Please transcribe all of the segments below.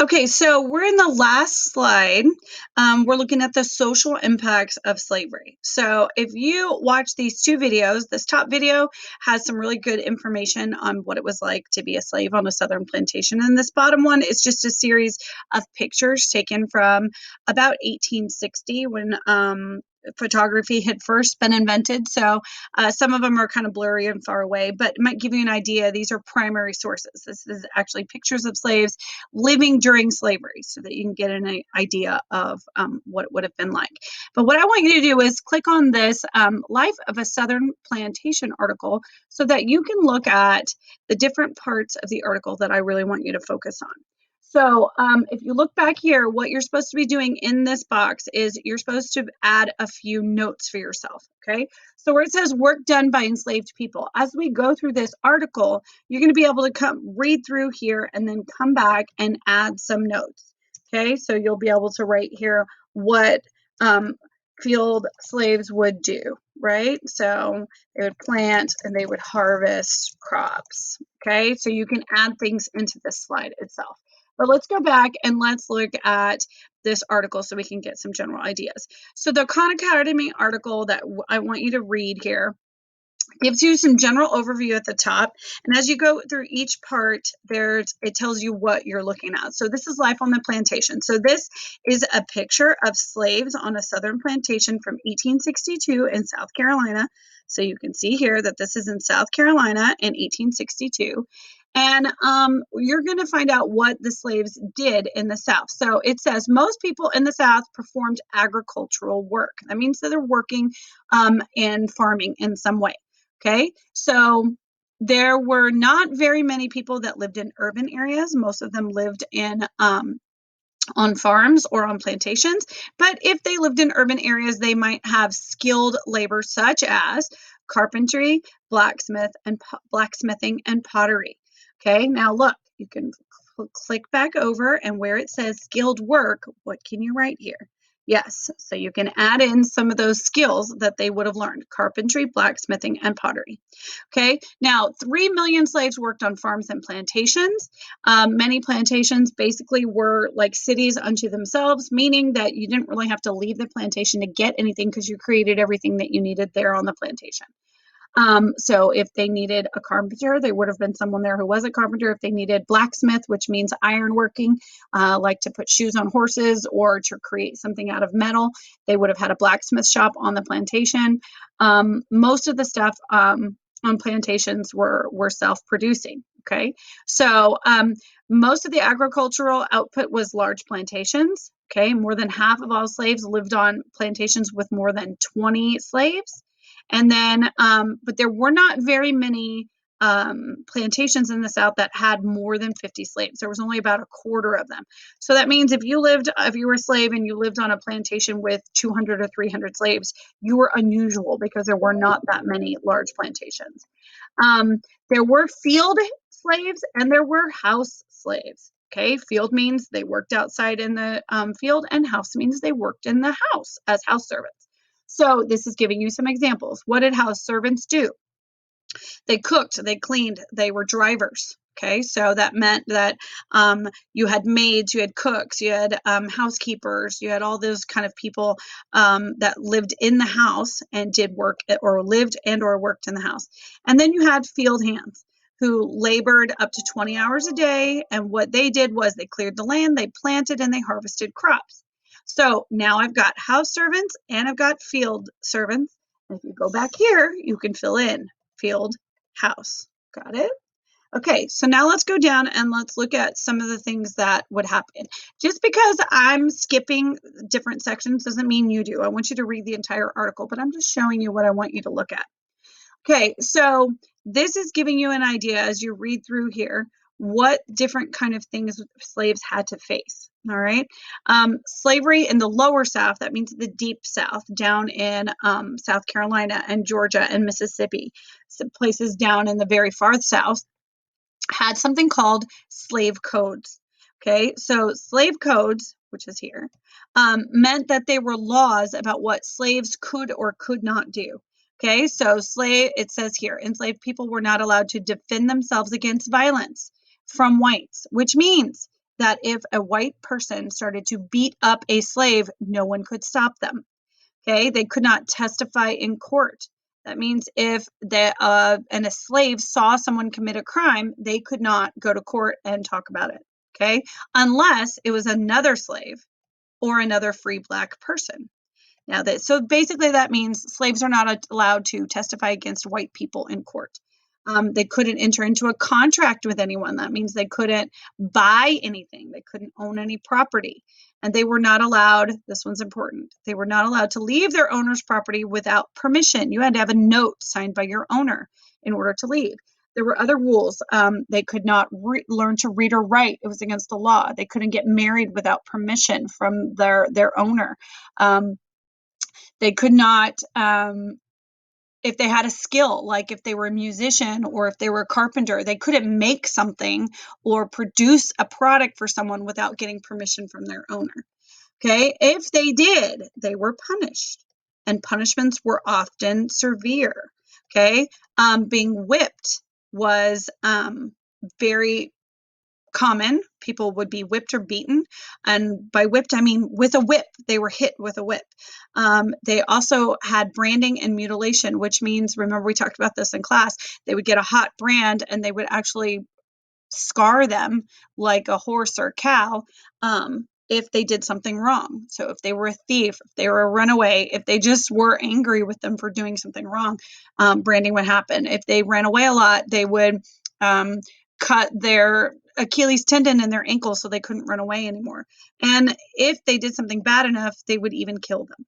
Okay, so we're in the last slide. We're looking at the social impacts of slavery. So if you watch these two videos, this top video has some really good information on what it was like to be a slave on a southern plantation. And this bottom one is just a series of pictures taken from about 1860 when photography had first been invented. So some of them are kind of blurry and far away, but it might give you an idea. These are primary sources. This is actually pictures of slaves living during slavery so that you can get an idea of what it would have been like. But what I want you to do is click on this Life of a Southern Plantation article so that you can look at the different parts of the article that I really want you to focus on. So if you look back here, what you're supposed to be doing in this box is you're supposed to add a few notes for yourself, okay? So where it says work done by enslaved people, as we go through this article, you're going to be able to come read through here and then come back and add some notes, okay? So you'll be able to write here what field slaves would do, right? So they would plant and they would harvest crops, okay? So you can add things into this slide itself. But let's go back and let's look at this article so we can get some general ideas. So the Khan Academy article that I want you to read here gives you some general overview at the top, and as you go through each part it tells you what you're looking at. So this is life on the plantation. So this is a picture of slaves on a southern plantation from 1862 in South Carolina. So you can see here that this is in South Carolina in 1862. And you're going to find out what the slaves did in the South. So it says most people in the South performed agricultural work. That means that they're working in farming in some way. Okay, so there were not very many people that lived in urban areas. Most of them lived in on farms or on plantations. But if they lived in urban areas, they might have skilled labor such as carpentry, blacksmithing, and pottery. Okay, now look, you can click back over, and where it says skilled work, what can you write here? Yes, so you can add in some of those skills that they would have learned: carpentry, blacksmithing, and pottery. Okay, now 3 million slaves worked on farms and plantations. Many plantations basically were like cities unto themselves, meaning that you didn't really have to leave the plantation to get anything because you created everything that you needed there on the plantation. So if they needed a carpenter, there would have been someone there who was a carpenter. If they needed blacksmith, which means ironworking, like to put shoes on horses or to create something out of metal, they would have had a blacksmith shop on the plantation. Most of the stuff on plantations were self-producing. Okay, so most of the agricultural output was large plantations. Okay, more than half of all slaves lived on plantations with more than 20 slaves. And then, but there were not very many plantations in the South that had more than 50 slaves. There was only about a quarter of them. So that means if you were a slave and you lived on a plantation with 200 or 300 slaves, you were unusual because there were not that many large plantations. There were field slaves and there were house slaves. Okay, field means they worked outside in the field, and house means they worked in the house as house servants. So this is giving you some examples. What did house servants do? They cooked, they cleaned, they were drivers. Okay, so that meant that you had maids, you had cooks, you had housekeepers, you had all those kind of people that lived in the house and did work, or lived and or worked in the house. And then you had field hands who labored up to 20 hours a day. And what they did was they cleared the land, they planted, and they harvested crops. So now I've got house servants and I've got field servants. And if you go back here, you can fill in field, house. Got it? Okay, so now let's go down and let's look at some of the things that would happen. Just because I'm skipping different sections doesn't mean you do. I want you to read the entire article, but I'm just showing you what I want you to look at. Okay, so this is giving you an idea as you read through here what different kind of things slaves had to face. All right, slavery in the lower South, that means the deep South, down in South Carolina and Georgia and Mississippi, some places down in the very far South, had something called slave codes. Okay, so slave codes, which is here, meant that they were laws about what slaves could or could not do. Okay, so it says here, enslaved people were not allowed to defend themselves against violence from whites, which means that if a white person started to beat up a slave, no one could stop them. Okay, they could not testify in court. That means if a slave saw someone commit a crime, they could not go to court and talk about it. Okay, unless it was another slave or another free black person. Now so basically that means slaves are not allowed to testify against white people in court. They couldn't enter into a contract with anyone. That means they couldn't buy anything. They couldn't own any property. And they were not allowed, this one's important, they were not allowed to leave their owner's property without permission. You had to have a note signed by your owner in order to leave. There were other rules. They could not learn to read or write. It was against the law. They couldn't get married without permission from their owner. They could not, if they had a skill, like if they were a musician or if they were a carpenter, they couldn't make something or produce a product for someone without getting permission from their owner. Okay, if they did, they were punished, and punishments were often severe. Okay, being whipped was very common. People would be whipped or beaten, and by whipped I mean with a whip. They were hit with a whip. They also had branding and mutilation, which means, remember we talked about this in class, they would get a hot brand and they would actually scar them like a horse or cow if they did something wrong. So if they were a thief, if they were a runaway, if they just were angry with them for doing something wrong, branding would happen. If they ran away a lot, they would cut their Achilles tendon in their ankle so they couldn't run away anymore. And if they did something bad enough, they would even kill them.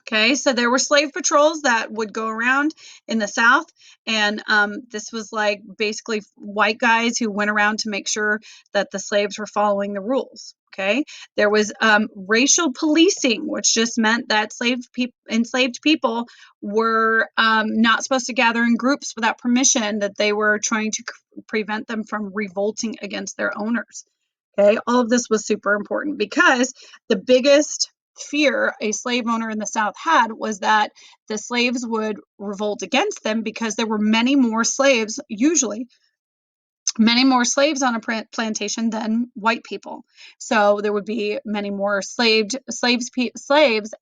Okay, so there were slave patrols that would go around in the South, and this was like basically white guys who went around to make sure that the slaves were following the rules. Okay, there was racial policing, which just meant that enslaved people were not supposed to gather in groups without permission, that they were trying to prevent them from revolting against their owners. Okay, all of this was super important because the biggest fear a slave owner in the South had was that the slaves would revolt against them because there were many more slaves, usually many more slaves on a plantation than white people. So there would be many more slaves,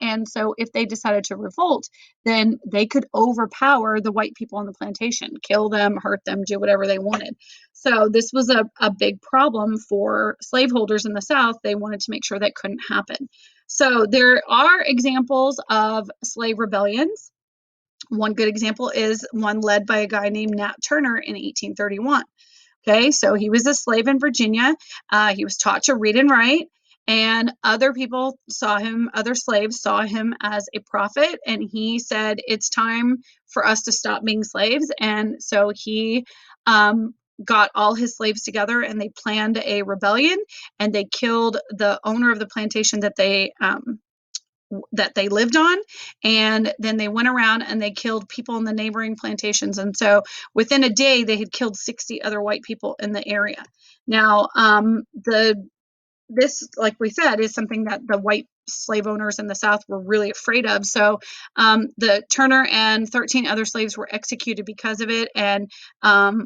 and so if they decided to revolt, then they could overpower the white people on the plantation, kill them, hurt them, do whatever they wanted. So this was a big problem for slaveholders in the South. They wanted to make sure that couldn't happen. So there are examples of slave rebellions. One good example is one led by a guy named Nat Turner in 1831. Okay, so he was a slave in Virginia. He was taught to read and write, and other slaves saw him as a prophet, and he said, it's time for us to stop being slaves. And so he got all his slaves together and they planned a rebellion, and they killed the owner of the plantation that they lived on, and then they went around and they killed people in the neighboring plantations. And so within a day they had killed 60 other white people in the area. Now this, like we said, is something that the white slave owners in the South were really afraid of. So the Turner and 13 other slaves were executed because of it, and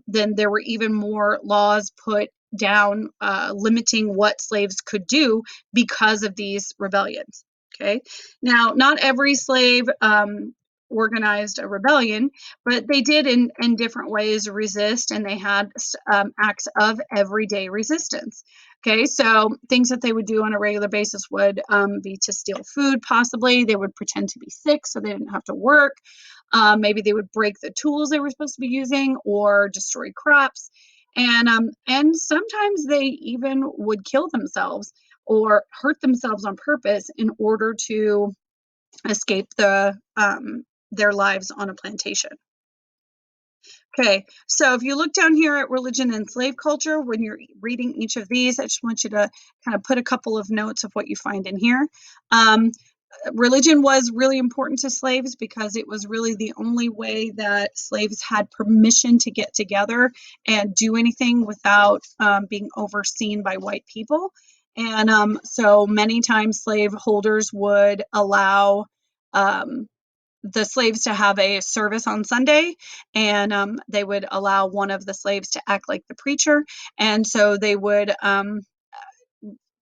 then there were even more laws put down limiting what slaves could do because of these rebellions. Okay, now not every slave organized a rebellion, but they did in different ways resist, and they had acts of everyday resistance. Okay, so things that they would do on a regular basis would be to steal food, possibly. They would pretend to be sick so they didn't have to work. Maybe they would break the tools they were supposed to be using or destroy crops. And sometimes they even would kill themselves or hurt themselves on purpose in order to escape their lives on a plantation. Okay, so if you look down here at religion and slave culture, when you're reading each of these, I just want you to kind of put a couple of notes of what you find in here. Religion was really important to slaves because it was really the only way that slaves had permission to get together and do anything without being overseen by white people. And so many times slaveholders would allow the slaves to have a service on Sunday, and they would allow one of the slaves to act like the preacher. And so they would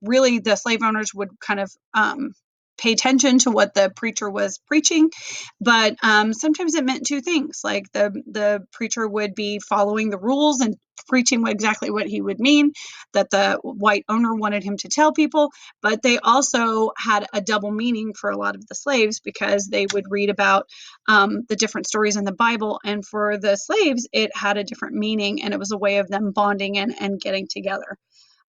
really the slave owners would kind of pay attention to what the preacher was preaching, but sometimes it meant two things. Like the preacher would be following the rules and preaching exactly what he would mean, that the white owner wanted him to tell people, but they also had a double meaning for a lot of the slaves because they would read about the different stories in the Bible, and for the slaves, it had a different meaning, and it was a way of them bonding and getting together.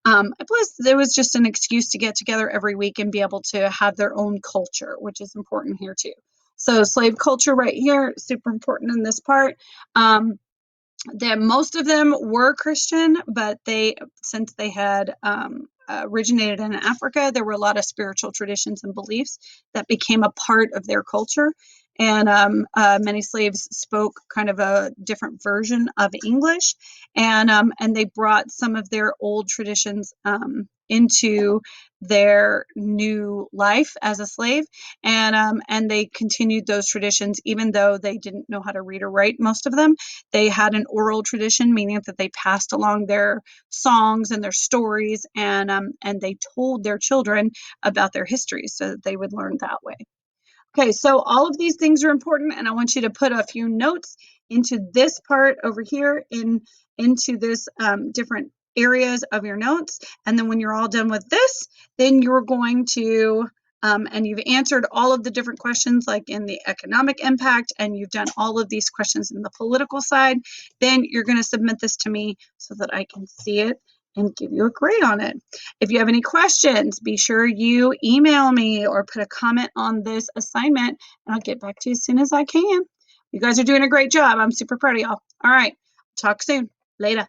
Plus, there was just an excuse to get together every week and be able to have their own culture, which is important here too. So slave culture right here, super important in this part. That most of them were Christian, but since they had originated in Africa, there were a lot of spiritual traditions and beliefs that became a part of their culture. And many slaves spoke kind of a different version of English, and they brought some of their old traditions into their new life as a slave, and they continued those traditions even though they didn't know how to read or write. Most of them, they had an oral tradition, meaning that they passed along their songs and their stories, and they told their children about their history so that they would learn that way. Okay, so all of these things are important, and I want you to put a few notes into this part over here into this different areas of your notes. And then when you're all done with this, then you're going to, and you've answered all of the different questions like in the economic impact, and you've done all of these questions in the political side, then you're going to submit this to me so that I can see it and give you a grade on it. If you have any questions, be sure you email me or put a comment on this assignment, and I'll get back to you as soon as I can. You guys are doing a great job. I'm super proud of y'all. All right, talk soon. Later.